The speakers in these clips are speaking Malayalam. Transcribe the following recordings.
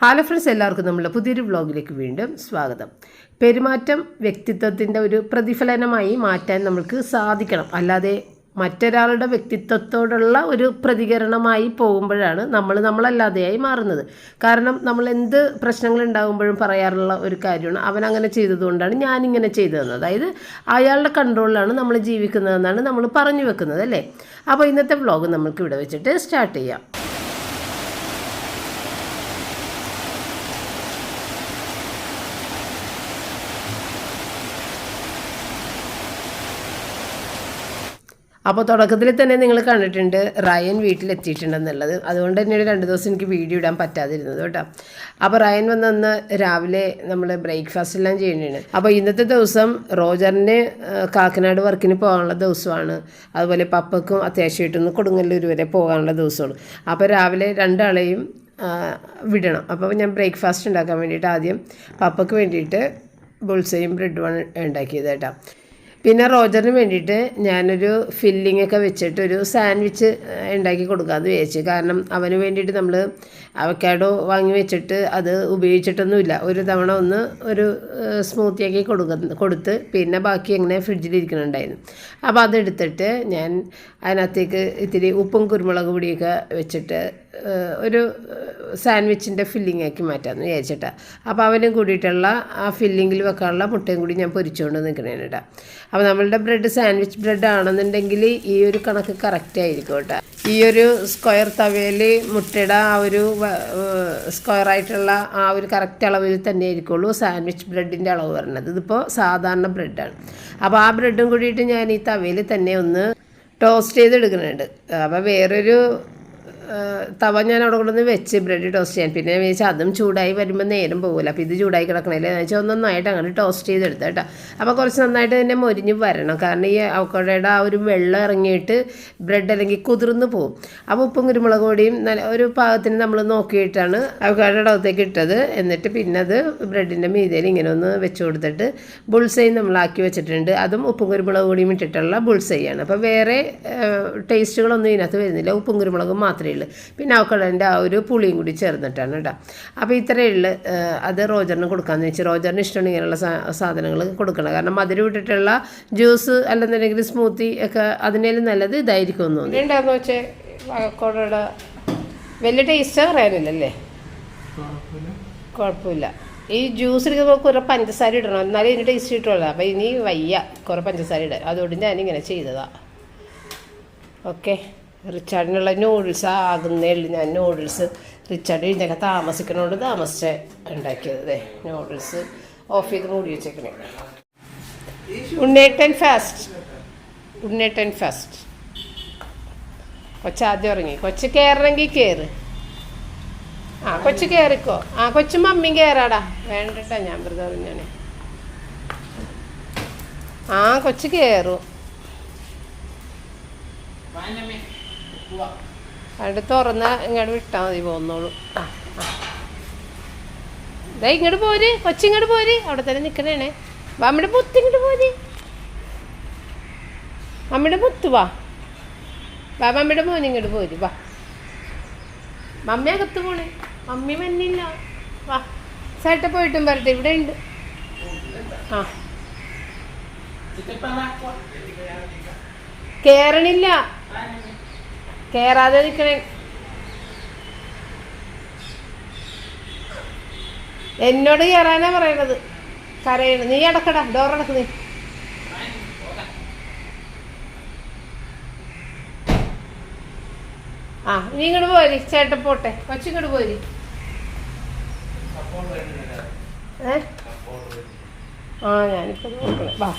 ഹലോ ഫ്രണ്ട്സ്, എല്ലാവർക്കും നമ്മുടെ പുതിയൊരു വ്ളോഗിലേക്ക് വീണ്ടും സ്വാഗതം. പെരുമാറ്റം വ്യക്തിത്വത്തിൻ്റെ ഒരു പ്രതിഫലനമായി മാറ്റാൻ നമുക്ക് സാധിക്കണം. അല്ലാതെ മറ്റൊരാളുടെ വ്യക്തിത്വത്തോടുള്ള ഒരു പ്രതികരണമായി പോകുമ്പോഴാണ് നമ്മളല്ലാതെയായി മാറുന്നത്. കാരണം നമ്മൾ എന്ത് പ്രശ്നങ്ങൾ ഉണ്ടാകുമ്പോഴും പറയാറുള്ള ഒരു കാര്യമാണ്, അവൻ അങ്ങനെ ചെയ്തതുകൊണ്ടാണ് ഞാനിങ്ങനെ ചെയ്തതെന്ന്. അതായത് അയാളുടെ കൺട്രോളിലാണ് നമ്മൾ ജീവിക്കുന്നതെന്നാണ് നമ്മൾ പറഞ്ഞു വെക്കുന്നത്, അല്ലേ? അപ്പോൾ ഇന്നത്തെ വ്ളോഗ് നമുക്ക് ഇവിടെ വെച്ചിട്ട് സ്റ്റാർട്ട് ചെയ്യാം. അപ്പോൾ തുടക്കത്തിൽ തന്നെ നിങ്ങൾ കണ്ടിട്ടുണ്ട് റയൻ വീട്ടിലെത്തിയിട്ടുണ്ടെന്നുള്ളത്. അതുകൊണ്ട് തന്നെയാണ് 2 ദിവസം എനിക്ക് വീഡിയോ ഇടാൻ പറ്റാതിരുന്നത് കേട്ടോ. അപ്പോൾ റയൻ വന്നന്ന് രാവിലെ നമ്മൾ ബ്രേക്ക്ഫാസ്റ്റ് എല്ലാം ചെയ്യേണ്ടതാണ്. അപ്പോൾ ഇന്നത്തെ ദിവസം റോജറിന് കാക്കനാട് വർക്കിന് പോകാനുള്ള ദിവസമാണ്. അതുപോലെ പപ്പക്കും അത്യാവശ്യമായിട്ടൊന്ന് കൊടുങ്ങല്ലൂർ വരെ പോകാനുള്ള ദിവസമാണ്. അപ്പോൾ രാവിലെ 2 ആളെയും വിടണം. അപ്പോൾ ഞാൻ ബ്രേക്ക്ഫാസ്റ്റ് ഉണ്ടാക്കാൻ വേണ്ടിയിട്ട് ആദ്യം പപ്പയ്ക്ക് വേണ്ടിയിട്ട് ബുൾസയും ബ്രെഡുമാണ് ഉണ്ടാക്കിയത് കേട്ടോ. പിന്നെ റോജറിന് വേണ്ടിയിട്ട് ഞാനൊരു ഫില്ലിംഗ് ഒക്കെ വെച്ചിട്ട് ഒരു സാൻഡ്വിച്ച് ഉണ്ടാക്കി കൊടുക്കാമെന്ന് വിചാരിച്ചു. കാരണം അവന് വേണ്ടിയിട്ട് നമ്മൾ അവക്കാഡോ വാങ്ങി വെച്ചിട്ട് അത് ഉപയോഗിച്ചിട്ടൊന്നുമില്ല. ഒരു തവണ ഒന്ന് ഒരു സ്മൂത്തിയാക്കി കൊടുത്ത് പിന്നെ ബാക്കി എങ്ങനെ ഫ്രിഡ്ജിലിരിക്കുന്നുണ്ടായിരുന്നു. അപ്പോൾ അതെടുത്തിട്ട് ഞാൻ അതിനകത്തേക്ക് ഇത്തിരി ഉപ്പും കുരുമുളക് പൊടിയൊക്കെ വെച്ചിട്ട് ഒരു സാൻഡ്വിച്ചിൻ്റെ ഫില്ലിംഗ് ആക്കി മാറ്റാമെന്ന് വിചാരിച്ചിട്ടാണ്. അപ്പോൾ അവനും കൂടിയിട്ടുള്ള ആ ഫില്ലിങ്ങിൽ വെക്കാനുള്ള മുട്ടയും കൂടി ഞാൻ പൊരിച്ചുകൊണ്ട് നിൽക്കണേന് കേട്ടോ. അപ്പോൾ നമ്മളുടെ ബ്രെഡ് സാൻഡ്വിച്ച് ബ്രെഡ് ആണെന്നുണ്ടെങ്കിൽ ഈ ഒരു കണക്ക് കറക്റ്റ് ആയിരിക്കും കേട്ടോ. ഈ ഒരു സ്ക്വയർ തവയിൽ മുട്ടയുടെ ആ ഒരു സ്ക്വയറായിട്ടുള്ള ആ ഒരു കറക്റ്റ് അളവിൽ തന്നെ ആയിരിക്കുള്ളൂ സാൻഡ്വിച്ച് ബ്രെഡിൻ്റെ അളവ് വരുന്നത്. ഇതിപ്പോൾ സാധാരണ ബ്രെഡാണ്. അപ്പോൾ ആ ബ്രെഡും കൂടിയിട്ട് ഞാൻ ഈ തവയിൽ തന്നെ ഒന്ന് ടോസ്റ്റ് ചെയ്തെടുക്കുന്നുണ്ട്. അപ്പോൾ വേറൊരു തവ ഞാൻ അവിടെ കൊണ്ടൊന്ന് വെച്ച് ബ്രെഡ് ടോസ്റ്റ് ചെയ്യാൻ. പിന്നെ വിചാരിച്ചാൽ അതും ചൂടായി വരുമ്പോൾ നേരം പോകില്ല. അപ്പോൾ ഇത് ചൂടായി കിടക്കണല്ലേ എന്ന് വെച്ചാൽ നന്നായിട്ട് അങ്ങനെ ടോസ്റ്റ് ചെയ്തെടുത്ത് കേട്ടോ. അപ്പോൾ കുറച്ച് നന്നായിട്ട് തന്നെ മൊരിഞ്ഞ് വരണം. കാരണം ഈ അവക്കോടയുടെ ആ ഒരു വെള്ളം ഇറങ്ങിയിട്ട് ബ്രെഡ് അല്ലെങ്കിൽ കുതിർന്ന് പോകും. അപ്പോൾ ഉപ്പും കുരുമുളക് പൊടിയും ഒരു പാകത്തിന് നമ്മൾ നോക്കിയിട്ടാണ് അവക്കോടയുടെ അകത്തേക്ക് ഇട്ടത്. എന്നിട്ട് പിന്നെ അത് ബ്രെഡിൻ്റെ മീതയിൽ ഇങ്ങനെ ഒന്ന് വെച്ച് കൊടുത്തിട്ട് ബുൾസൈ നമ്മളാക്കി വെച്ചിട്ടുണ്ട്. അതും ഉപ്പും കുരുമുളക് പൊടിയും ഇട്ടിട്ടുള്ള ബുൾസൈയാണ്. അപ്പോൾ വേറെ ടേസ്റ്റുകളൊന്നും ഇതിനകത്ത് വരുന്നില്ല, ഉപ്പും കുരുമുളകും മാത്രമേ ഉള്ളൂ. പിന്നെ അവക്കടൻ്റെ ആ ഒരു പുളിയും കൂടി ചേർന്നിട്ടാണ് കേട്ടോ. അപ്പോൾ ഇത്രയേ ഉള്ളൂ. അത് റോജറിന് കൊടുക്കാമെന്ന് വെച്ചാൽ റോജറിന് ഇഷ്ടമാണ് ഇങ്ങനെയുള്ള സാധനങ്ങൾ കൊടുക്കണം. കാരണം മധുരം ഇട്ടിട്ടുള്ള ജ്യൂസ് അല്ലെന്നുണ്ടെങ്കിൽ സ്മൂത്തി ഒക്കെ അതിനേലും നല്ലത് ഇതായിരിക്കും എന്ന് തോന്നുന്നു. ഉണ്ടാകുന്ന വെച്ചാൽ അവക്കോടയുടെ വലിയ ടേസ്റ്റ് പറയാനില്ലല്ലേ, കുഴപ്പമില്ല. ഈ ജ്യൂസ് എടുക്കുമ്പോൾ കുറേ പഞ്ചസാര ഇടണം, എന്നാലും ഇതിന് ടേസ്റ്റ് കിട്ടുമല്ലോ. അപ്പോൾ ഇനി വയ്യ കുറേ പഞ്ചസാര ഇടാൻ, അതുകൊണ്ട് ഞാനിങ്ങനെ ചെയ്തതാണ്. ഓക്കെ, റിച്ചാർഡിനുള്ള നൂഡിൽസ് ആകുന്നേ ഉള്ളൂ. ഞാൻ നൂഡിൽസ് റിച്ചാർഡ് ഇതിനൊക്കെ താമസിക്കണോണ്ട് താമസിച്ച് ഉണ്ടാക്കിയത്. നൂഡിൽസ് ഓഫ് ചെയ്ത് മൂടി വെച്ചേക്കണേ. ഉണ്ണേട്ടൻ ഫാസ്റ്റ്. കൊച്ചാദ്യം ഇറങ്ങി. കൊച്ച് കയറണമെങ്കിൽ കയറ്. കൊച്ച് കയറിക്കോ. കൊച്ചും മമ്മിയും കയറാടാ. വേണ്ടട്ടാ, ഞാൻ വെറുതെ പറഞ്ഞാണ്. കൊച്ച് കയറും. അവിടെ തുറന്ന ഇങ്ങോട്ട് വിട്ടാൽ മതി, പോന്നോളൂ. ഇതാ ഇങ്ങോട്ട് പോര്, കൊച്ചിങ്ങോട്ട് പോര്. അവിടെ തന്നെ നിൽക്കണേണേ. മമ്മിയുടെ മുത്ത് ഇങ്ങോട്ട് പോര്. മമ്മിയുടെ മുത്ത് വാ. മമ്മിയുടെ മോൻ ഇങ്ങോട്ട് പോര്. വാ, മമ്മി അകത്ത് പോണേ. മമ്മി മഞ്ഞില്ല. വാ, സേട്ട പോയിട്ടും വരട്ടെ, ഇവിടെ ഉണ്ട്. കേറണില്ല, കേറാതെ നിൽക്കണേ. എന്നോട് കയറാനാ പറയണത്. കരയണ നീ അടക്കടാ, ഡോറടക്ക്. നീ നീ ഇങ്ങോട്ട് പോരി. ചേട്ടൻ പോട്ടെ, കൊച്ചിങ്ങോട്ട് പോരി. ഞാനിപ്പോ നോക്കണേ. വാ,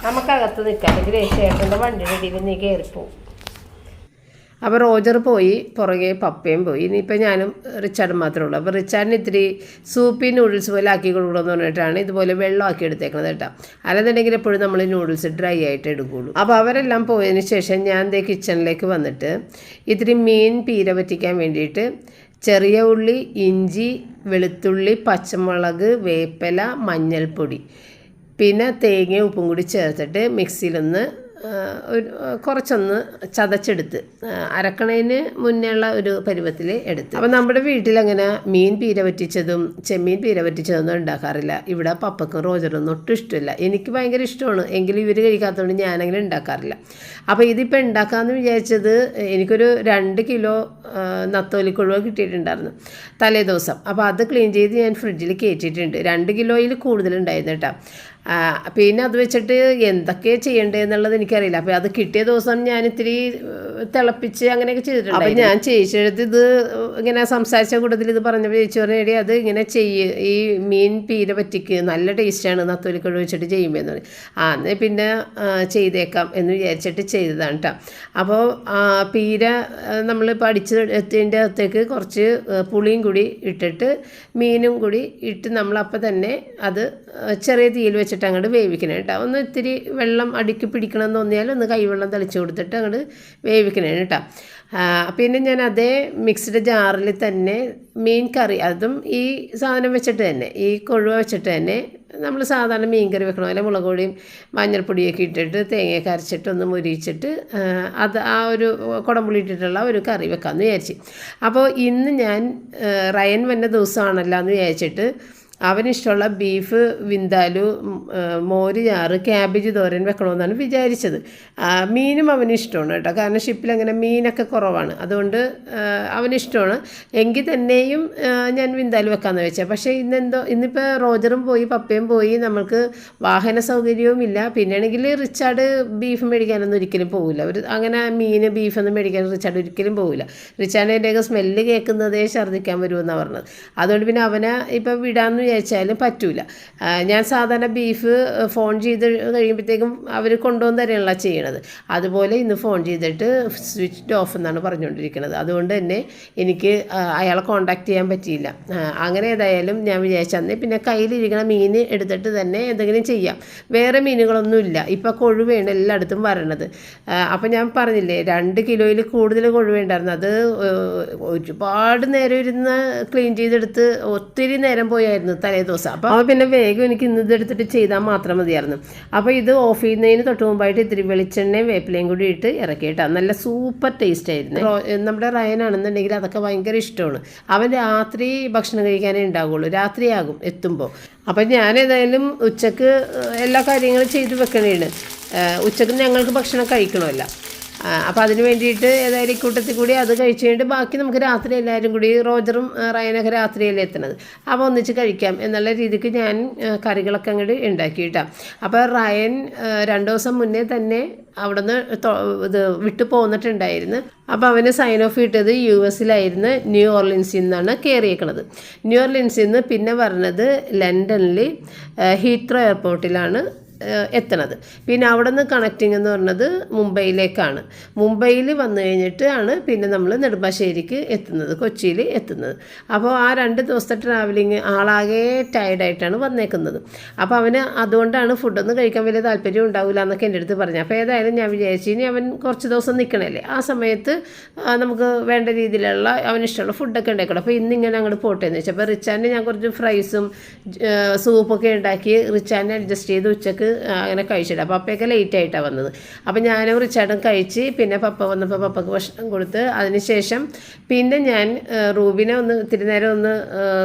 നമുക്കകത്ത് നിൽക്കാം, അല്ലെങ്കിൽ ചേട്ടൻ്റെ വണ്ടിയുടെ ഇടയിൽ നീ കയറിപ്പോവും. അപ്പോൾ റോജർ പോയി, പുറകെ പപ്പയും പോയി. ഇനിയിപ്പോൾ ഞാനും റിച്ചാർഡും മാത്രമേ ഉള്ളൂ. അപ്പോൾ റിച്ചാർഡിന് ഇത്തിരി സൂപ്പി നൂഡിൽസ് പോലെ ആക്കി കൊടുക്കണമെന്ന് പറഞ്ഞിട്ടാണ് ഇതുപോലെ വെള്ളം ആക്കി എടുത്തേക്കുന്നത് കേട്ടോ. അല്ലെന്നുണ്ടെങ്കിൽ എപ്പോഴും നമ്മൾ നൂഡിൽസ് ഡ്രൈ ആയിട്ട് എടുക്കുകയുള്ളൂ. അപ്പോൾ അവരെല്ലാം പോയതിന് ശേഷം ഞാൻ കിച്ചണിലേക്ക് വന്നിട്ട് ഇത്തിരി മീൻ പീര പറ്റിക്കാൻ വേണ്ടിയിട്ട് ചെറിയ ഉള്ളി, ഇഞ്ചി, വെളുത്തുള്ളി, പച്ചമുളക്, വേപ്പില, മഞ്ഞൾപ്പൊടി, പിന്നെ തേങ്ങയും ഉപ്പും കൂടി ചേർത്തിട്ട് മിക്സിയിലൊന്ന് ഒരു കുറച്ചൊന്ന് ചതച്ചെടുത്ത് അരക്കണതിന് മുന്നേ ഉള്ള ഒരു പരുവത്തിൽ എടുത്ത്. അപ്പോൾ നമ്മുടെ വീട്ടിലങ്ങനെ മീൻ പീര പറ്റിച്ചതും ചെമ്മീൻ പീര പറ്റിച്ചതൊന്നും ഉണ്ടാക്കാറില്ല. ഇവിടെ പപ്പക്കും റോജറൊന്നും ഒട്ടും ഇഷ്ടമില്ല. എനിക്ക് ഭയങ്കര ഇഷ്ടമാണ്, എങ്കിലും ഇവർ കഴിക്കാത്തതുകൊണ്ട് ഞാനങ്ങനെ ഉണ്ടാക്കാറില്ല. അപ്പോൾ ഇതിപ്പോൾ ഉണ്ടാക്കാമെന്ന് വിചാരിച്ചത്, എനിക്കൊരു 2 കിലോ നത്തോലിക്കൊഴുവ കിട്ടിയിട്ടുണ്ടായിരുന്നു തലേ ദിവസം. അപ്പോൾ അത് ക്ലീൻ ചെയ്ത് ഞാൻ ഫ്രിഡ്ജിൽ കയറ്റിയിട്ടുണ്ട്. 2 കിലോയിൽ കൂടുതലുണ്ടായിരുന്നു കേട്ടോ. പിന്നെ അത് വെച്ചിട്ട് എന്തൊക്കെ ചെയ്യേണ്ടതെന്നുള്ളത് എനിക്കറിയില്ല. അപ്പോൾ അത് കിട്ടിയ ദിവസം ഞാൻ ഇത്തിരി തിളപ്പിച്ച് അങ്ങനെയൊക്കെ ചെയ്തിട്ടുണ്ട്. അപ്പോൾ ഞാൻ ചേച്ചിയെടുത്ത് ഇത് ഇങ്ങനെ സംസാരിച്ച കൂട്ടത്തിൽ ഇത് പറഞ്ഞപ്പോൾ ചേച്ചി പറഞ്ഞ അത് ഇങ്ങനെ ഈ മീൻ പീര പറ്റിക്ക് നല്ല ടേസ്റ്റാണ് നത്തോലിക്കൊഴു വെച്ചിട്ട് ചെയ്യുമ്പോൾ എന്ന് പറയും. അന്ന് പിന്നെ ചെയ്തേക്കാം എന്ന് വിചാരിച്ചിട്ട് ചെയ്തതാണ് കേട്ടോ. അപ്പോൾ പീര നമ്മളിപ്പോൾ അടിച്ചെടുത്തതിൻ്റെ അകത്തേക്ക് കുറച്ച് പുളിയും കൂടി ഇട്ടിട്ട് മീനും കൂടി ഇട്ട് നമ്മളപ്പോൾ തന്നെ അത് ചെറിയ തീയിൽ വെച്ചിട്ട് അങ്ങോട്ട് വേവിക്കണം കേട്ടോ. ഒന്ന് ഇത്തിരി വെള്ളം അടിക്ക് പിടിക്കണം എന്ന് തോന്നിയാൽ ഒന്ന് കൈവെള്ളം തളിച്ച് കൊടുത്തിട്ട് അങ്ങോട്ട് വേവിക്കണം കേട്ടോ. പിന്നെ ഞാൻ അതേ മിക്സ്ഡ് ജാറിൽ തന്നെ മീൻ കറി, അതും ഈ സാധനം വെച്ചിട്ട് തന്നെ, ഈ കൊഴുവ വെച്ചിട്ട് തന്നെ നമ്മൾ സാധാരണ മീൻ കറി വെക്കണ പോലെ മുളക് പൊടിയും മഞ്ഞൾപ്പൊടിയൊക്കെ ഇട്ടിട്ട് തേങ്ങയൊക്കെ അരച്ചിട്ട് ഒന്ന് മുരിച്ചിട്ട് അത് ആ ഒരു കുടംപുളി ഇട്ടിട്ടുള്ള ഒരു കറി വെക്കാമെന്ന് വിചാരിച്ചു. അപ്പോൾ ഇന്ന് ഞാൻ റയൻ വന്ന ദിവസമാണല്ലോ എന്ന് വിചാരിച്ചിട്ട് അവനിഷ്ടമുള്ള ബീഫ് വിന്താലു, മോര് ചാറ്, ക്യാബേജ് തോരൻ വെക്കണമെന്നാണ് വിചാരിച്ചത്. മീനും അവനിഷ്ടമാണ് കേട്ടോ, കാരണം ഷിപ്പിലങ്ങനെ മീനൊക്കെ കുറവാണ്, അതുകൊണ്ട് അവനിഷ്ടമാണ്. എങ്കിൽ തന്നെയും ഞാൻ വിന്താലു വെക്കാമെന്ന് വെച്ചാൽ. പക്ഷേ ഇന്നിപ്പോൾ റോജറും പോയി പപ്പയും പോയി, നമ്മൾക്ക് വാഹന സൗകര്യവും ഇല്ല. പിന്നെയാണെങ്കിൽ റിച്ചാർഡ് ബീഫ് മേടിക്കാനൊന്നും ഒരിക്കലും പോകില്ല. അങ്ങനെ മീൻ ബീഫൊന്നും മേടിക്കാൻ റിച്ചാർഡ് ഒരിക്കലും പോകില്ല. റിച്ചാർഡ് എൻ്റെയൊക്കെ സ്മെല്ല് കേൾക്കുന്നതേ ഛർദ്ദിക്കാൻ വരുമെന്നാണ് പറഞ്ഞത്. അതുകൊണ്ട് പിന്നെ അവനെ ഇപ്പോൾ വിടാമെന്ന് വിചാരിച്ചാലും പറ്റൂല. ഞാൻ സാധാരണ ബീഫ് ഫോൺ ചെയ്ത് കഴിയുമ്പോഴത്തേക്കും അവർ കൊണ്ടുവന്ന് തരെയുള്ള ചെയ്യണത്. അതുപോലെ ഇന്ന് ഫോൺ ചെയ്തിട്ട് സ്വിച്ച് ഓഫ് എന്നാണ് പറഞ്ഞുകൊണ്ടിരിക്കുന്നത്. അതുകൊണ്ട് തന്നെ എനിക്ക് അയാളെ കോൺടാക്റ്റ് ചെയ്യാൻ പറ്റിയില്ല. അങ്ങനെ ഏതായാലും ഞാൻ വിചാരിച്ചന്നേ പിന്നെ കയ്യിലിരിക്കണ മീൻ എടുത്തിട്ട് തന്നെ എന്തെങ്കിലും ചെയ്യാം. വേറെ മീനുകളൊന്നുമില്ല, ഇപ്പോൾ കൊഴുവയാണ് എല്ലായിടത്തും വരണത്. അപ്പം ഞാൻ പറഞ്ഞില്ലേ 2 കിലോയിൽ കൂടുതൽ കൊഴുവുണ്ടായിരുന്നു. അത് ഒരുപാട് നേരം ഇരുന്ന് ക്ലീൻ ചെയ്തെടുത്ത് ഒത്തിരി നേരം പോയായിരുന്നു തലേ ദിവസം. അപ്പോൾ പിന്നെ വേഗം എനിക്ക് ഇന്ന് ഇതെടുത്തിട്ട് ചെയ്താൽ മാത്രം മതിയായിരുന്നു. അപ്പോൾ ഇത് ഓഫ് ചെയ്യുന്നതിന് തൊട്ട് മുമ്പായിട്ട് ഇത്തിരി വെളിച്ചെണ്ണയും വേപ്പിലയും കൂടി ഇട്ട് ഇറക്കിയിട്ടാണ്. നല്ല സൂപ്പർ ടേസ്റ്റ് ആയിരുന്നു. നമ്മുടെ റയനാണെന്നുണ്ടെങ്കിൽ അതൊക്കെ ഭയങ്കര ഇഷ്ടമാണ്. അവൻ രാത്രി ഭക്ഷണം കഴിക്കാനേ ഉണ്ടാവുള്ളൂ, രാത്രിയാകും എത്തുമ്പോൾ. അപ്പം ഞാൻ ഏതായാലും ഉച്ചക്ക് എല്ലാ കാര്യങ്ങളും ചെയ്ത് വെക്കണേണ്. ഉച്ചക്ക് ഞങ്ങൾക്ക് ഭക്ഷണം കഴിക്കണമല്ല. അപ്പോൾ അതിന് വേണ്ടിയിട്ട് ഏതായാലും ഇക്കൂട്ടത്തിൽ കൂടി അത് കഴിച്ച് കഴിഞ്ഞിട്ട് ബാക്കി നമുക്ക് രാത്രി എല്ലാവരും കൂടി, റോജറും റയനൊക്കെ രാത്രിയല്ലേ എത്തുന്നത്, അപ്പോൾ ഒന്നിച്ച് കഴിക്കാം എന്നുള്ള രീതിക്ക് ഞാൻ കറികളൊക്കെ അങ്ങോട്ട് ഉണ്ടാക്കിയിട്ടാണ്. അപ്പോൾ റയൻ 2 ദിവസം മുന്നേ തന്നെ അവിടെ നിന്ന് ഇത് വിട്ടു പോന്നിട്ടുണ്ടായിരുന്നു. അപ്പോൾ അവന് സൈൻ ഓഫ് ഇട്ടത് US-ലായിരുന്നു, ന്യൂ ഓർലിൻസിൽ നിന്നാണ് കയറിയേക്കണത്. ന്യൂ ഓർലിൻസിൽ നിന്ന് പിന്നെ പറഞ്ഞത് ലണ്ടനിൽ ഹീത്രോ എയർപോർട്ടിലാണ് എത്തണത്. പിന്നെ അവിടെ നിന്ന് കണക്റ്റിംഗ് എന്ന് പറഞ്ഞത് മുംബൈയിലേക്കാണ്. മുംബൈയിൽ വന്നു കഴിഞ്ഞിട്ട് ആണ് പിന്നെ നമ്മൾ നെടുമ്പാശ്ശേരിക്ക് എത്തുന്നത്, കൊച്ചിയിൽ എത്തുന്നത്. അപ്പോൾ ആ 2 ദിവസത്തെ ട്രാവലിങ് ആളാകെ ടയർഡായിട്ടാണ് വന്നേക്കുന്നത്. അപ്പോൾ അവന് അതുകൊണ്ടാണ് ഫുഡൊന്നും കഴിക്കാൻ വലിയ താല്പര്യം ഉണ്ടാവില്ല എന്നൊക്കെ എൻ്റെ അടുത്ത് പറഞ്ഞു. അപ്പോൾ ഏതായാലും ഞാൻ വിചാരിച്ചു ഇനി അവൻ കുറച്ച് ദിവസം നിൽക്കണല്ലേ, ആ സമയത്ത് നമുക്ക് വേണ്ട രീതിയിലുള്ള അവനിഷ്ടമുള്ള ഫുഡൊക്കെ ഉണ്ടാക്കണം. അപ്പോൾ ഇന്നിങ്ങനെ അങ്ങോട്ട് പോട്ടെ എന്ന് വെച്ചാൽ. അപ്പോൾ റിച്ചാനെ ഞാൻ കുറച്ച് ഫ്രൈസും സൂപ്പൊക്കെ ഉണ്ടാക്കി റിച്ചാനെ അഡ്ജസ്റ്റ് ചെയ്ത് ഉച്ചക്ക് അങ്ങനെ കഴിച്ചിട്ട്. അപ്പോൾ പപ്പയൊക്കെ ലേറ്റായിട്ടാണ് വന്നത്. അപ്പോൾ ഞാനും റിച്ചാർഡും കഴിച്ച് പിന്നെ പപ്പ വന്നപ്പോൾ പപ്പക്ക് ഭക്ഷണം കൊടുത്ത് അതിനുശേഷം പിന്നെ ഞാൻ റൂബിനെ ഒന്ന് ഇത്തിരി നേരം ഒന്ന്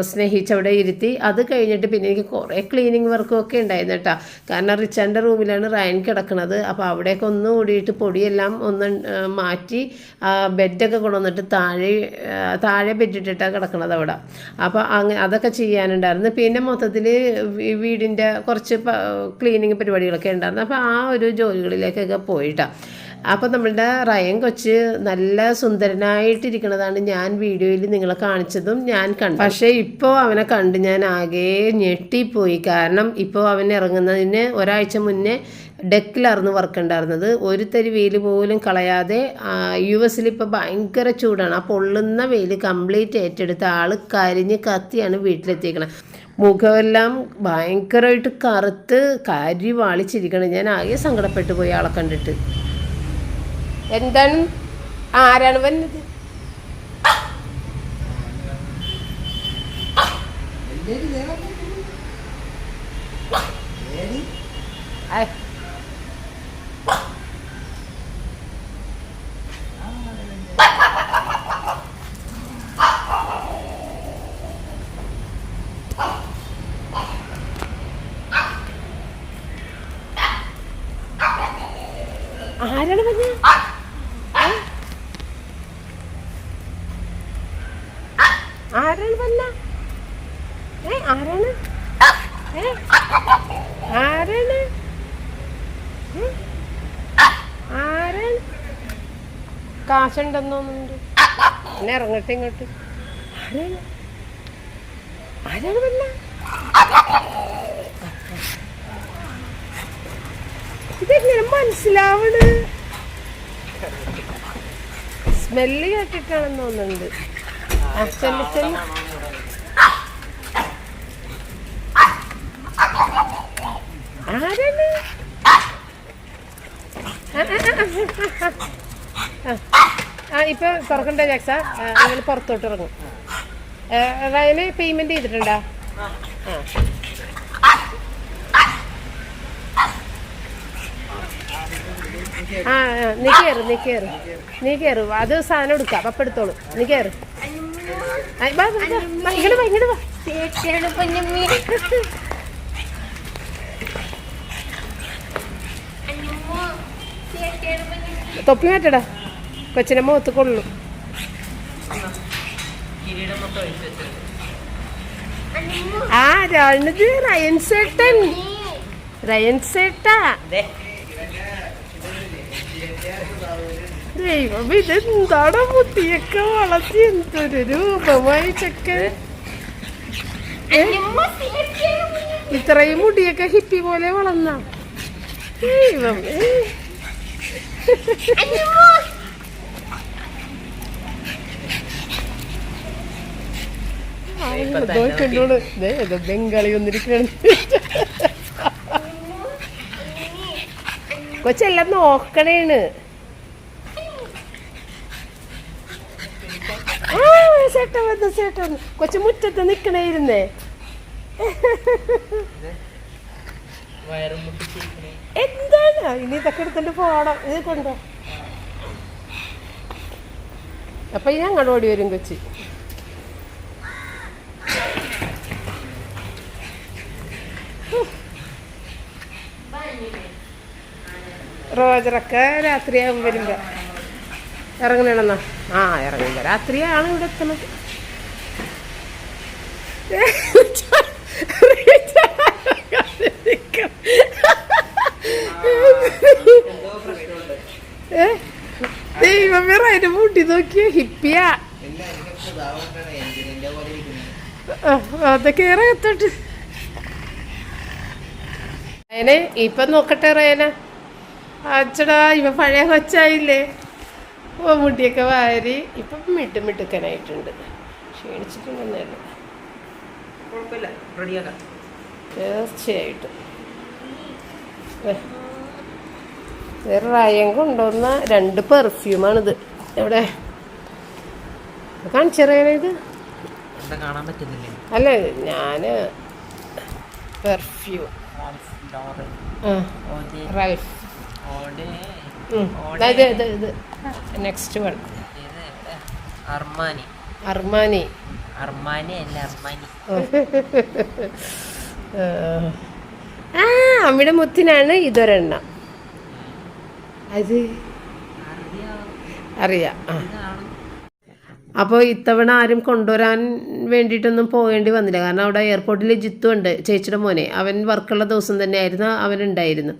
സ്നേഹിച്ചവിടെ ഇരുത്തി. അത് കഴിഞ്ഞിട്ട് പിന്നെ എനിക്ക് കുറേ ക്ലീനിങ് വർക്കും ഒക്കെ ഉണ്ടായിരുന്നു കേട്ടോ. കാരണം റിച്ചാർഡിൻ്റെ റൂമിലാണ് റയൻ കിടക്കുന്നത്. അപ്പോൾ അവിടെയൊക്കെ ഒന്ന് കൂടിയിട്ട് പൊടിയെല്ലാം ഒന്ന് മാറ്റി ബെഡൊക്കെ കൊണ്ടുവന്നിട്ട് താഴെ ബെഡിട്ടിട്ടാണ് കിടക്കണത് അവിടെ. അപ്പോൾ അതൊക്കെ ചെയ്യാനുണ്ടായിരുന്നു. പിന്നെ മൊത്തത്തിൽ വീടിൻ്റെ കുറച്ച് ക്ലീനിങ് പരിപാടികളൊക്കെ ഉണ്ടായിരുന്നു. അപ്പോൾ ആ ഒരു ജോലികളിലേക്കൊക്കെ പോയിട്ടാണ്. അപ്പോൾ നമ്മളുടെ റയൻ കൊച്ച് നല്ല സുന്ദരനായിട്ടിരിക്കുന്നതാണ് ഞാൻ വീഡിയോയിൽ നിങ്ങളെ കാണിച്ചതും ഞാൻ കണ്ടു. പക്ഷേ ഇപ്പോൾ അവനെ കണ്ട് ഞാൻ ആകെ ഞെട്ടിപ്പോയി. കാരണം ഇപ്പോൾ അവൻ ഇറങ്ങുന്നതിന് ഒരാഴ്ച മുന്നേ ഡെക്കിലായിരുന്നു വർക്ക് ഉണ്ടായിരുന്നത്. ഒരു തരി വെയിൽ പോലും കളയാതെ. US-ൽ ഇപ്പോൾ ഭയങ്കര ചൂടാണ്. ആ പൊള്ളുന്ന വെയിൽ കംപ്ലീറ്റ് ഏറ്റെടുത്ത ആൾ കരിഞ്ഞ് കത്തിയാണ് വീട്ടിലെത്തിയിരിക്കണം. മുഖമെല്ലാം ഭയങ്കരമായിട്ട് കറുത്ത് കരി വാളിച്ചിരിക്കണം. ഞാൻ ആകെ സങ്കടപ്പെട്ടു പോയി ആളെ കണ്ടിട്ട്. എന്താണ്, ആരാണ് വന്നത്? ആരാണ് പറഞ്ഞ ആരാണ് പറഞ്ഞ ആരാണ് ആരാണ് ആരാണ് കാശുണ്ടെന്നോന്നുണ്ട് പിന്നെ ഇറങ്ങട്ടെ ഇങ്ങോട്ട് ആരാണ് ആരാണ് പറഞ്ഞ ഇതെങ്ങനെ മനസ്സിലാവണ് സ്മെല്ല് കേട്ടിട്ടാണെന്ന് തോന്നുന്നുണ്ട് ആരാണ് ഇപ്പൊ തുറക്കണ്ട ജാക്സ നിങ്ങൾ പുറത്തോട്ട് ഇറങ്ങും റയന് പേയ്മെന്റ് ചെയ്തിട്ടുണ്ടോ നീ കയറ് അത് സാധനം എടുക്കാം പപ്പ എടുത്തോളൂ നീ കയറ് ഇങ്ങോട്ട് വാ തൊപ്പി മാറ്റടാ കൊച്ചിനെ മുഖത്ത് കൊള്ളു ആരാണിത് റയൻ സേട്ടാ ദൈവം ഇതെന്താണോ മുട്ടിയൊക്കെ വളർത്തി എന്തൊരു രൂപമായി ചെക്കൻ ഇത്രയും മുടിയൊക്കെ ഹിപ്പി പോലെ വളർന്ന ദൈവം ബംഗാളി വന്നിരിക്കണം കൊച്ചെല്ലാം നോക്കണേണ് ചേട്ടൻ കൊച്ചു മുറ്റത്ത് നിക്കണേയിരുന്നേ എന്താണ് ഇനി ഇതൊക്കെ എടുത്തിട്ട് പോണം ഇത് കൊണ്ടോ അപ്പൊ ഇനി അങ്ങോട്ട് ഓടി വരും കൊച്ചി റോജറൊക്കെ രാത്രിയാകും വരുമ്പോ ഇറങ്ങണെന്നാ ഇറങ്ങുമ്പോ രാത്രിയാണ് ഇവിടെ എത്തണത് ദൈവമേ അതിന്റെ മുടി നോക്കിയ ഹിപ്പിയാ അതൊക്കെ ഇറങ്ങത്തോട്ട് റയനെ ഇപ്പൊ നോക്കട്ടെ റയന അച്ചടാ ഇവ പഴയ കൊച്ചായില്ലേ ഓ മുടിയൊക്കെ വാരി ഇപ്പം മിടുക്കനായിട്ടുണ്ട് ക്ഷീണിച്ചിട്ടുണ്ടെന്നേ തീർച്ചയായിട്ടും റയൻ കൊണ്ടുവന്ന 2 പെർഫ്യൂമാണിത് എവിടെ കാണിച്ചറിയണ ഇത് അല്ല ഞാന് പെർഫ്യൂം നെക്സ്റ്റ് വൺ അർമാനി അമ്മയുടെ മുത്തിനാണ് ഇതൊരെണ്ണം അത് അറിയാം അപ്പോൾ ഇത്തവണ ആരും കൊണ്ടുവരാൻ വേണ്ടിയിട്ടൊന്നും പോകേണ്ടി വന്നില്ല കാരണം അവിടെ എയർപോർട്ടിൽ ജിത്തു ഉണ്ട് ചേച്ചിയുടെ മോനെ അവൻ വർക്കുള്ള ദിവസം തന്നെയായിരുന്നു അവനുണ്ടായിരുന്നു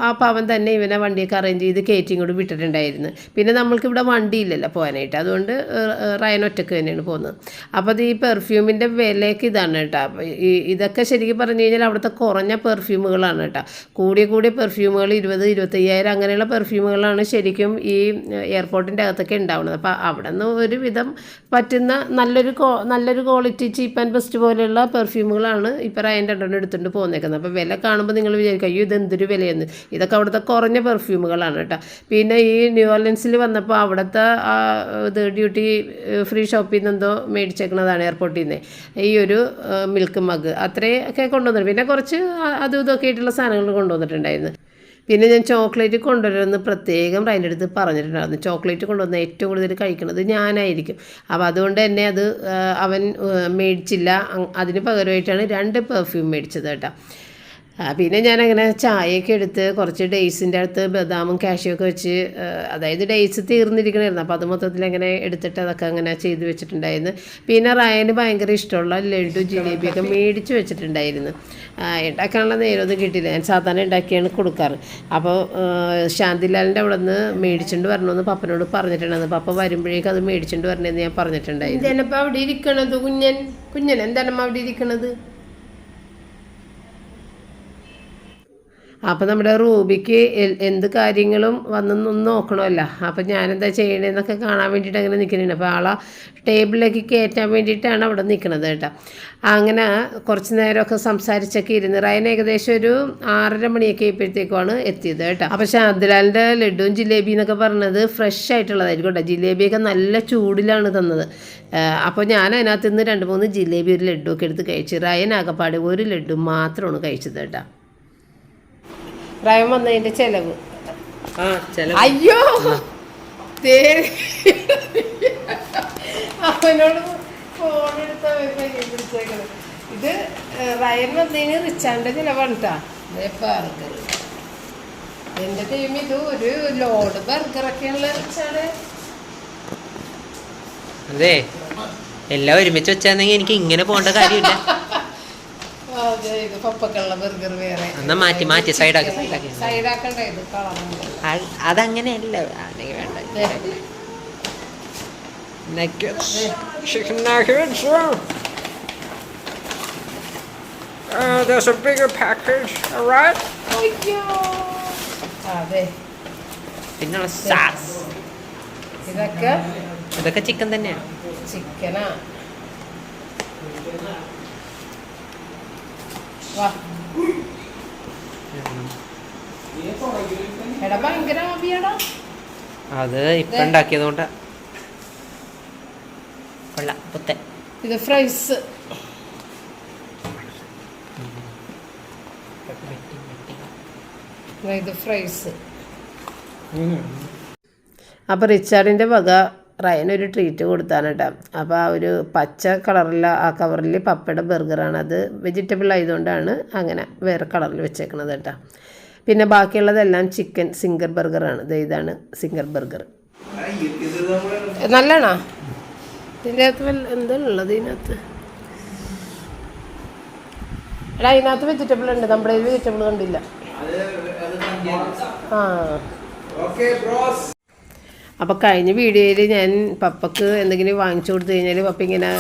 അപ്പോൾ അവൻ തന്നെ ഇവനെ വണ്ടിയൊക്കെ അറേഞ്ച് ചെയ്ത് കയറ്റിയും കൂടി വിട്ടിട്ടുണ്ടായിരുന്നു പിന്നെ നമ്മൾക്കിവിടെ വണ്ടിയില്ലല്ലോ പോകാനായിട്ട് അതുകൊണ്ട് റയൻ ഒറ്റയ്ക്ക് തന്നെയാണ് പോകുന്നത് അപ്പോൾ അത് ഈ പെർഫ്യൂമിൻ്റെ വിലയൊക്കെ ഇതാണ് കേട്ടോ ഇതൊക്കെ ശരിക്കും പറഞ്ഞു കഴിഞ്ഞാൽ അവിടുത്തെ കുറഞ്ഞ പെർഫ്യൂമുകളാണ് കേട്ടോ കൂടിയ പെർഫ്യൂമുകൾ 20,000-25,000 അങ്ങനെയുള്ള പെർഫ്യൂമുകളാണ് ശരിക്കും ഈ എയർപോർട്ടിൻ്റെ അകത്തൊക്കെ ഉണ്ടാവുന്നത് അപ്പോൾ അവിടെ നിന്ന് ഒരുവിധം പറ്റുന്ന നല്ലൊരു ക്വാളിറ്റി ചീപ്പ് ആൻഡ് ബെസ്റ്റ് പോലെയുള്ള പെർഫ്യൂമുകളാണ് ഇപ്പോൾ റയൻ്റെ എണ്ണം എടുത്തുകൊണ്ട് പോകുന്നേക്കുന്നത് അപ്പോൾ വില കാണുമ്പോൾ നിങ്ങൾ വിചാരിക്കും അയ്യോ ഇതെന്തൊരു വിലയെന്ന് ഇതൊക്കെ അവിടുത്തെ കുറഞ്ഞ പെർഫ്യൂമുകളാണ് കേട്ടോ പിന്നെ ഈ ന്യൂ ഓർലിൻസിൽ വന്നപ്പോൾ അവിടുത്തെ ഇത് ഡ്യൂട്ടി ഫ്രീ ഷോപ്പിൽ നിന്ന് എന്തോ മേടിച്ചേക്കുന്നതാണ് എയർപോർട്ടിൽ നിന്ന് ഈ ഒരു മിൽക്ക് മഗ് അത്രയൊക്കെ കൊണ്ടുവന്നിട്ടുണ്ട് പിന്നെ കുറച്ച് അതും ഇതൊക്കെ ആയിട്ടുള്ള സാധനങ്ങൾ കൊണ്ടുവന്നിട്ടുണ്ടായിരുന്നു പിന്നെ ഞാൻ ചോക്ലേറ്റ് കൊണ്ടുവരുമെന്ന് പ്രത്യേകം അതിൻ്റെ അടുത്ത് പറഞ്ഞിട്ടുണ്ടായിരുന്നു ചോക്ലേറ്റ് കൊണ്ടുവന്ന് ഏറ്റവും കൂടുതൽ കഴിക്കുന്നത് ഞാനായിരിക്കും അപ്പോൾ അതുകൊണ്ട് തന്നെ അത് അവൻ മേടിച്ചില്ല അതിന് പകരമായിട്ടാണ് 2 പെർഫ്യൂം മേടിച്ചത് കേട്ടോ പിന്നെ ഞാനങ്ങനെ ചായയൊക്കെ എടുത്ത് കുറച്ച് ഡേയ്സിൻ്റെ അടുത്ത് ബദാമും കാഷ്യൊക്കെ വെച്ച്, അതായത് ഡേയ്സ് തീർന്നിരിക്കണമായിരുന്നു, അപ്പോൾ അത് മൊത്തത്തിൽ അങ്ങനെ എടുത്തിട്ട് അതൊക്കെ അങ്ങനെ ചെയ്ത് വെച്ചിട്ടുണ്ടായിരുന്നു. പിന്നെ റയന് ഭയങ്കര ഇഷ്ടമുള്ള ലഡു ജിലേബിയൊക്കെ മേടിച്ച് വെച്ചിട്ടുണ്ടായിരുന്നു. ഉണ്ടാക്കാനുള്ള നേരമൊന്നും കിട്ടിയില്ല, ഞാൻ സാധാരണ ഉണ്ടാക്കിയാണ് കൊടുക്കാറ്. അപ്പോൾ ശാന്തിലാലിൻ്റെ അവിടെ നിന്ന് മേടിച്ചുകൊണ്ട് വരണമെന്ന് പപ്പനോട് പറഞ്ഞിട്ടുണ്ടായിരുന്നു. പപ്പ വരുമ്പോഴേക്കും അത് മേടിച്ചുകൊണ്ട് വരണമെന്ന് ഞാൻ പറഞ്ഞിട്ടുണ്ടായിരുന്നു. എന്താണിപ്പോൾ അവിടെ ഇരിക്കണത് കുഞ്ഞൻ എന്താണമ്മ അവിടെ ഇരിക്കണത്? അപ്പം നമ്മുടെ റൂബിക്ക് എന്ത് കാര്യങ്ങളും വന്നൊന്നും നോക്കണമല്ലോ. അപ്പം ഞാനെന്താ ചെയ്യണതെന്നൊക്കെ കാണാൻ വേണ്ടിയിട്ട് അങ്ങനെ നിൽക്കുന്നുണ്ട്. അപ്പോൾ ആളെ ടേബിളിലേക്ക് കയറ്റാൻ വേണ്ടിയിട്ടാണ് അവിടെ നിൽക്കുന്നത് കേട്ടോ. അങ്ങനെ കുറച്ച് നേരമൊക്കെ സംസാരിച്ചൊക്കെ ഇരുന്ന് റയൻ ഏകദേശം ഒരു 6:30 മണിയൊക്കെ ആയപ്പോഴത്തേക്കുമാണ് എത്തിയത് കേട്ടോ. അപ്പോൾ ശാന്തിലാലിൻ്റെ ലഡുവും ജിലേബി എന്നൊക്കെ പറഞ്ഞത് ഫ്രഷ് ആയിട്ടുള്ളതായിരിക്കും കേട്ടോ. ജിലേബിയൊക്കെ നല്ല ചൂടിലാണ് തന്നത്. അപ്പോൾ ഞാൻ അതിനകത്ത് നിന്ന് 2-3 ജിലേബി ഒരു ലഡു ഒക്കെ എടുത്ത് കഴിച്ചു. റയൻ ആകപ്പാട് ഒരു ലഡു മാത്രമാണ് കഴിച്ചത് കേട്ടോ. റയൻ വന്നതിൻ്റെ ചെലവ് അയ്യോ അവനോട് ഫോൺ എടുത്താൽ പിടിച്ചേക്കണം. ഇത് റയൻ വന്നതിന് റിച്ചാൻ്റെ ചിലവാണ് കേട്ടോ. ബർഗർ എൻ്റെ ടീം ഇത് ഒരു ലോഡ് ബർഗറൊക്കെയുള്ള റിച്ചാണ്. അതെ എല്ലാം ഒരുമിച്ച് വെച്ചാണെങ്കിൽ എനിക്ക് ഇങ്ങനെ പോകേണ്ട കാര്യമില്ല. മാറ്റി മാറ്റി സൈഡാക്കണ്ടേ ഇത് അതങ്ങനെയല്ല വേണ്ട. There's a bigger package, alright? പിന്നെ സാസ് ഇതൊക്കെ ചിക്കൻ തന്നെയാണ്. ചിക്കനാ എടാ ഭയങ്കര ആവിയാടാ. അത് ഇപ്പൊ ഉണ്ടാക്കിയതുകൊണ്ടാ. കൊള്ളാം പുത്തൻ. ഇത് ഫ്രൈസ്. ഇത് ഫ്രൈസ്. അപ്പോൾ റിച്ചാർഡിൻ്റെ വക റയനൊരു ട്രീറ്റ് കൊടുത്താണ് കേട്ടോ. അപ്പോൾ ആ ഒരു പച്ച കളറിൽ ആ കവറിൽ പപ്പയുടെ ബർഗറാണ്. അത് വെജിറ്റബിൾ ആയതുകൊണ്ടാണ് അങ്ങനെ വേറെ കളറിൽ വെച്ചേക്കണത് കേട്ടോ. പിന്നെ ബാക്കിയുള്ളതെല്ലാം ചിക്കൻ സിംഗർ ബർഗറാണ്. ഇതാണ് സിംഗർ ബർഗർ. നല്ലതാണോ? ഇതിൻ്റെ അകത്ത് എന്താണുള്ളത് ഇതിനകത്ത്? എടാ ഇതിനകത്ത് വെജിറ്റബിൾ ഉണ്ട്, നമ്മുടെ വെജിറ്റബിൾ കണ്ടില്ല. അപ്പോൾ കഴിഞ്ഞ വീഡിയോയിൽ ഞാൻ പപ്പക്ക് എന്തെങ്കിലും വാങ്ങിച്ചു കൊടുത്തു കഴിഞ്ഞാൽ പപ്പ ഇങ്ങനെ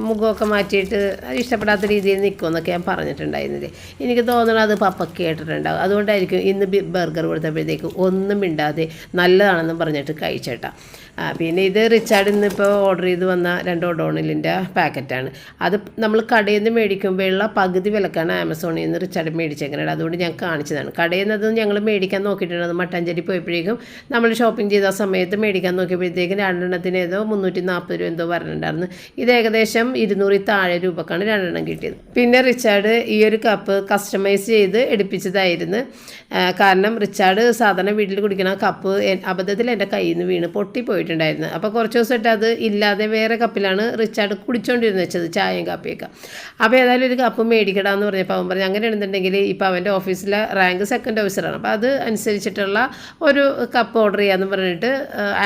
മുഖമൊക്കെ മാറ്റിയിട്ട് ഇഷ്ടപ്പെടാത്ത രീതിയിൽ നിൽക്കുമെന്നൊക്കെ ഞാൻ പറഞ്ഞിട്ടുണ്ടായിരുന്നില്ലേ. എനിക്ക് തോന്നണം അത് പപ്പക്ക് കേട്ടിട്ടുണ്ടാകും. അതുകൊണ്ടായിരിക്കും ഇന്ന് ബർഗർ കൊടുത്തപ്പോഴത്തേക്ക് ഒന്നും മിണ്ടാതെ നല്ലതാണെന്ന് പറഞ്ഞിട്ട് കഴിച്ചേട്ടാ. പിന്നെ ഇത് റിച്ചാർഡ് ഇന്നിപ്പോൾ ഓർഡർ ചെയ്ത് വന്ന 2 ഒഡോണിലിൻ്റെ പാക്കറ്റാണ്. അത് നമ്മൾ കടയിൽ നിന്ന് മേടിക്കുമ്പോഴുള്ള പകുതി വിലക്കാണ് ആമസോണിൽ നിന്ന് റിച്ചാർഡ് മേടിച്ചേക്കുന്നത്. അതുകൊണ്ട് ഞാൻ കാണിച്ചതാണ്. കടയിൽ നിന്നത് ഞങ്ങൾ മേടിക്കാൻ നോക്കിയിട്ടുണ്ട്. മട്ടാഞ്ചേരി പോയപ്പോഴേക്കും നമ്മൾ ഷോപ്പിംഗ് ചെയ്ത സമയത്ത് മേടിക്കാൻ നോക്കിയപ്പോഴത്തേക്കും 2 എണ്ണത്തിന് ഏതോ 340 രൂപ എന്തോ പറഞ്ഞിട്ടുണ്ടായിരുന്നു. ഇത് ഏകദേശം 200 താഴെ രൂപക്കാണ് 2 എണ്ണം കിട്ടിയത്. പിന്നെ റിച്ചാർഡ് ഈ ഒരു കപ്പ് കസ്റ്റമൈസ് ചെയ്ത് എടുപ്പിച്ചതായിരുന്നു. കാരണം റിച്ചാർഡ് സാധാരണ വീട്ടിൽ കുടിക്കുന്ന കപ്പ് അബദ്ധത്തിൽ എൻ്റെ കയ്യിൽ നിന്ന് വീണ് പൊട്ടിപ്പോയിട്ടുണ്ടായിരുന്നു. അപ്പോൾ കുറച്ച് ദിവസമായിട്ട് അത് ഇല്ലാതെ വേറെ കപ്പിലാണ് റിച്ചാർഡ് കുടിച്ചുകൊണ്ടിരുന്ന് വെച്ചത് ചായയും കാപ്പിയൊക്കെ. അപ്പോൾ ഏതായാലും ഒരു കപ്പ് മേടിക്കടാന്ന് പറഞ്ഞപ്പോൾ അവൻ പറഞ്ഞു അങ്ങനെയാണെന്നുണ്ടെങ്കിൽ ഇപ്പോൾ അവൻ്റെ ഓഫീസിലെ റാങ്ക് 2nd ഓഫീസറാണ്. അപ്പോൾ അത് അനുസരിച്ചിട്ടുള്ള ഒരു കപ്പ് ഓർഡർ ചെയ്യാമെന്ന് പറഞ്ഞിട്ട്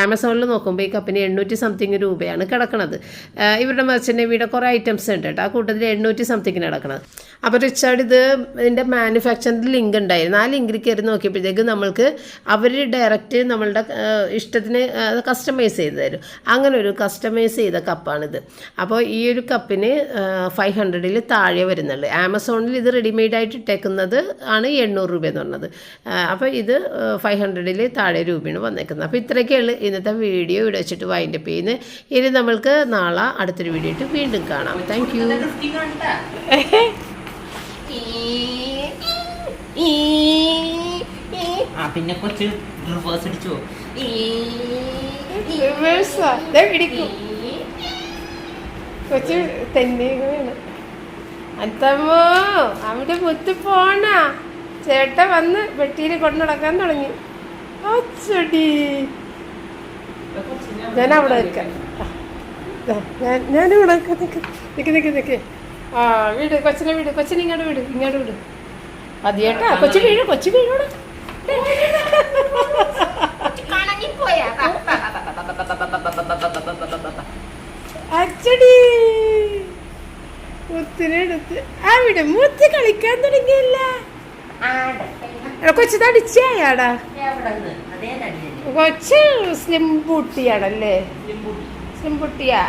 ആമസോണിൽ നോക്കുമ്പോൾ ഈ കപ്പിന് 800 സംതിങ് രൂപയാണ് കിടക്കുന്നത്. ഇവരുടെ മെർച്ചൻ്റ് നേവിയുടെ കുറേ ഐറ്റംസ് ഉണ്ട് കേട്ടോ. ആ കൂട്ടത്തിൽ 800 സംതിങ്ങിന് കിടക്കുന്നത്. അപ്പോൾ റിച്ചാർഡ് ഇതിൻ്റെ മാനുഫാക്ചറിൻ്റെ ലിങ്ക് ഉണ്ടായിരുന്നു. ആ ലിങ്കിൽ കയറി നോക്കിയപ്പോഴത്തേക്ക് നമ്മൾക്ക് അവർ ഡയറക്റ്റ് നമ്മളുടെ ഇഷ്ടത്തിന് കസ്റ്റമൈസ് ചെയ്ത് തരും. അങ്ങനെ ഒരു കസ്റ്റമൈസ് ചെയ്ത കപ്പാണിത്. അപ്പോൾ ഈ ഒരു കപ്പിന് 500-ൽ താഴെ വരുന്നുള്ളൂ. ആമസോണിൽ ഇത് റെഡിമെയ്ഡായിട്ട് ഇട്ടേക്കുന്നത് ആണ് 800 രൂപ എന്ന് പറഞ്ഞത്. അപ്പോൾ ഇത് 500-ൽ താഴെ രൂപയാണ് വന്നേക്കുന്നത്. അപ്പോൾ ഇത്രയൊക്കെയുള്ളൂ ഇന്നത്തെ വീഡിയോ. ഇവിടെ വെച്ചിട്ട് വൈൻഡപ്പ് ചെയ്യുന്നത്. ഇനി നമ്മൾക്ക് നാളെ അടുത്തൊരു വീഡിയോ ആയിട്ട് വീണ്ടും കാണാം. Thank you. പിന്നെ കൊച്ചു റിവേഴ്സ് അടിച്ചോ? കൊച്ചു തന്നെ അത്തമ്മോ അവിടെ മുത്ത് പോണ ചേട്ട വന്ന് വെട്ടിയിൽ കൊണ്ടു നടക്കാൻ തുടങ്ങി. ചെടി ഞാൻ അവിടെ നിൽക്കാം. ഞാനിവിടെ നിൽക്ക്. ആ വീട് കൊച്ചിനെ വിട്. കൊച്ചിനെ ഇങ്ങോട്ട് വിട്. മതിയേട്ടാ കൊച്ചു വീഴൂടെ അച്ചടി മുത്തിനെടുത്ത് അവിടെ മുത്തി കളിക്കാൻ തുടങ്ങിയല്ല കൊച്ചു തടിച്ചായാടാ കൊച്ചു സ്ലിം ബൂട്ടിയാണല്ലേ സ്ലിം ബൂട്ടിയാ